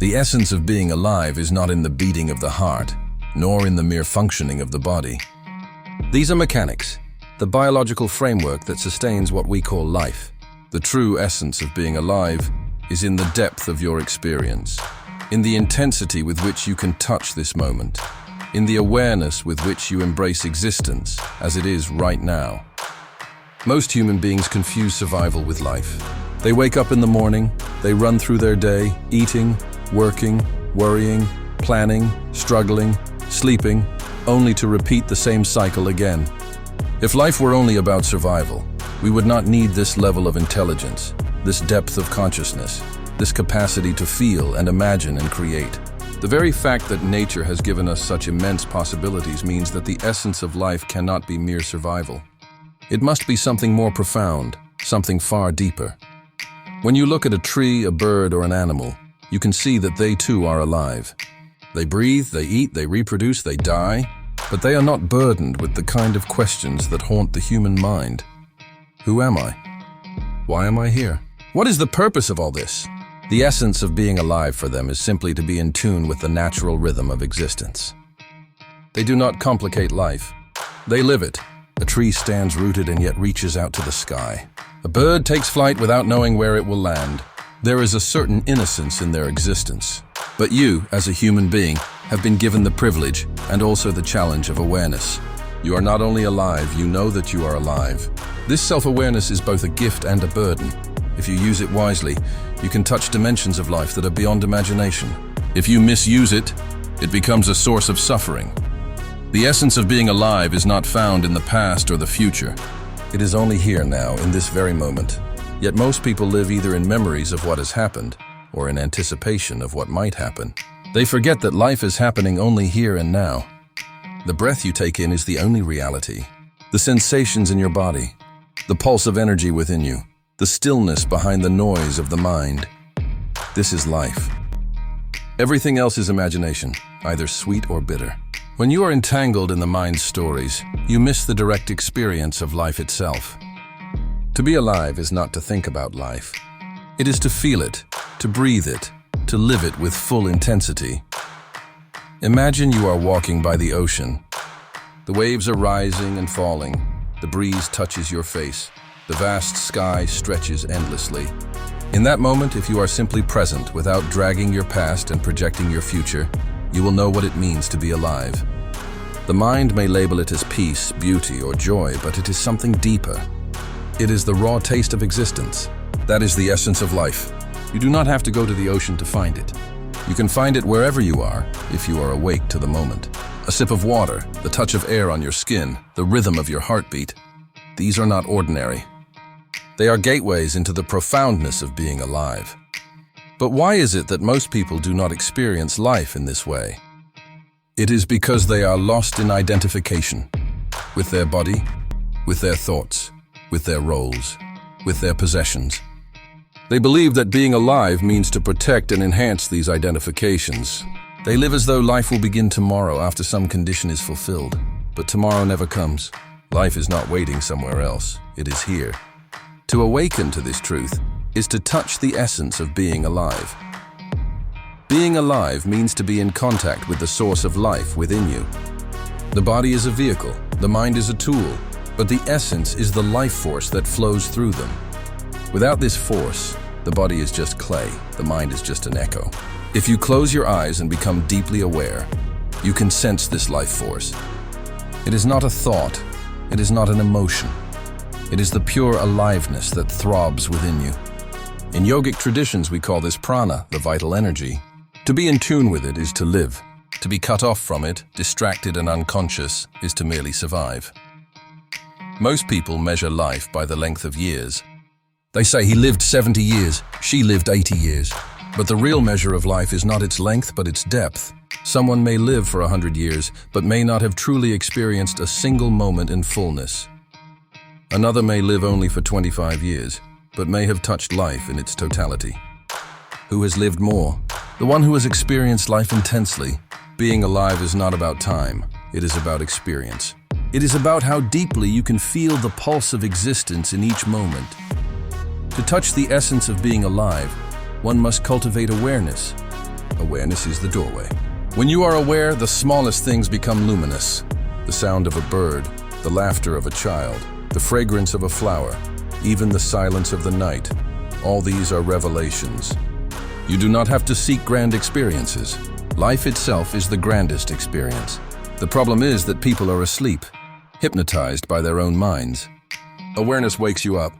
The essence of being alive is not in the beating of the heart, nor in the mere functioning of the body. These are mechanics, the biological framework that sustains what we call life. The true essence of being alive is in the depth of your experience, in the intensity with which you can touch this moment, in the awareness with which you embrace existence as it is right now. Most human beings confuse survival with life. They wake up in the morning, they run through their day, eating, working, worrying, planning, struggling, sleeping, only to repeat the same cycle again. If life were only about survival, we would not need this level of intelligence, this depth of consciousness, this capacity to feel and imagine and create. The very fact that nature has given us such immense possibilities means that the essence of life cannot be mere survival. It must be something more profound, something far deeper. When you look at a tree, a bird, or an animal, you can see that they too are alive. They breathe, they eat, they reproduce, they die, but they are not burdened with the kind of questions that haunt the human mind. Who am I? Why am I here? What is the purpose of all this? The essence of being alive for them is simply to be in tune with the natural rhythm of existence. They do not complicate life. They live it. A tree stands rooted and yet reaches out to the sky. A bird takes flight without knowing where it will land. There is a certain innocence in their existence. But you, as a human being, have been given the privilege and also the challenge of awareness. You are not only alive, you know that you are alive. This self-awareness is both a gift and a burden. If you use it wisely, you can touch dimensions of life that are beyond imagination. If you misuse it, it becomes a source of suffering. The essence of being alive is not found in the past or the future. It is only here now, in this very moment. Yet most people live either in memories of what has happened or in anticipation of what might happen. They forget that life is happening only here and now. The breath you take in is the only reality. The sensations in your body, the pulse of energy within you, the stillness behind the noise of the mind. This is life. Everything else is imagination, either sweet or bitter. When you are entangled in the mind's stories, you miss the direct experience of life itself. To be alive is not to think about life. It is to feel it, to breathe it, to live it with full intensity. Imagine you are walking by the ocean. The waves are rising and falling. The breeze touches your face. The vast sky stretches endlessly. In that moment, if you are simply present without dragging your past and projecting your future, you will know what it means to be alive. The mind may label it as peace, beauty, or joy, but it is something deeper. It is the raw taste of existence. That is the essence of life. You do not have to go to the ocean to find it. You can find it wherever you are, if you are awake to the moment. A sip of water, the touch of air on your skin, the rhythm of your heartbeat. These are not ordinary. They are gateways into the profoundness of being alive. But why is it that most people do not experience life in this way? It is because they are lost in identification with their body, with their thoughts, with their roles, with their possessions. They believe that being alive means to protect and enhance these identifications. They live as though life will begin tomorrow after some condition is fulfilled. But tomorrow never comes. Life is not waiting somewhere else. It is here. To awaken to this truth is to touch the essence of being alive. Being alive means to be in contact with the source of life within you. The body is a vehicle, the mind is a tool, but the essence is the life force that flows through them. Without this force, the body is just clay, the mind is just an echo. If you close your eyes and become deeply aware, you can sense this life force. It is not a thought, it is not an emotion. It is the pure aliveness that throbs within you. In yogic traditions, we call this prana, the vital energy. To be in tune with it is to live. To be cut off from it, distracted and unconscious, is to merely survive. Most people measure life by the length of years. They say he lived 70 years, she lived 80 years. But the real measure of life is not its length, but its depth. Someone may live for 100 years, but may not have truly experienced a single moment in fullness. Another may live only for 25 years, but may have touched life in its totality. Who has lived more? The one who has experienced life intensely. Being alive is not about time, it is about experience. It is about how deeply you can feel the pulse of existence in each moment. To touch the essence of being alive, one must cultivate awareness. Awareness is the doorway. When you are aware, the smallest things become luminous. The sound of a bird, the laughter of a child, the fragrance of a flower, even the silence of the night. All these are revelations. You do not have to seek grand experiences. Life itself is the grandest experience. The problem is that people are asleep, hypnotized by their own minds. Awareness wakes you up.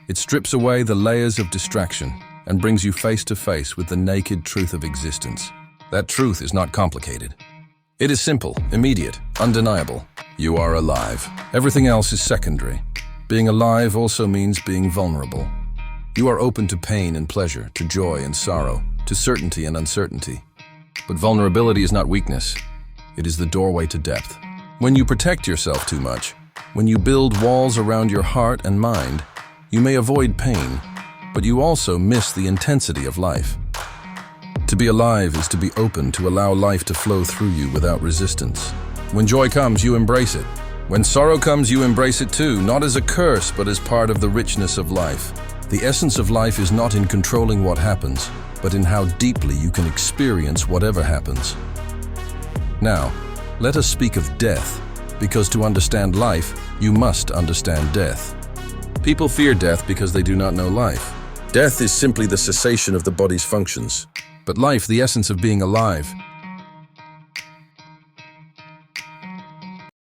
It strips away the layers of distraction and brings you face to face with the naked truth of existence. That truth is not complicated. It is simple, immediate, undeniable. You are alive. Everything else is secondary. Being alive also means being vulnerable. You are open to pain and pleasure, to joy and sorrow, to certainty and uncertainty. But vulnerability is not weakness. It is the doorway to depth. When you protect yourself too much, when you build walls around your heart and mind, you may avoid pain, but you also miss the intensity of life. To be alive is to be open to allow life to flow through you without resistance. When joy comes, you embrace it. When sorrow comes, you embrace it too, not as a curse, but as part of the richness of life. The essence of life is not in controlling what happens, but in how deeply you can experience whatever happens. Now, let us speak of death, because to understand life, you must understand death. People fear death because they do not know life. Death is simply the cessation of the body's functions. But life, the essence of being alive,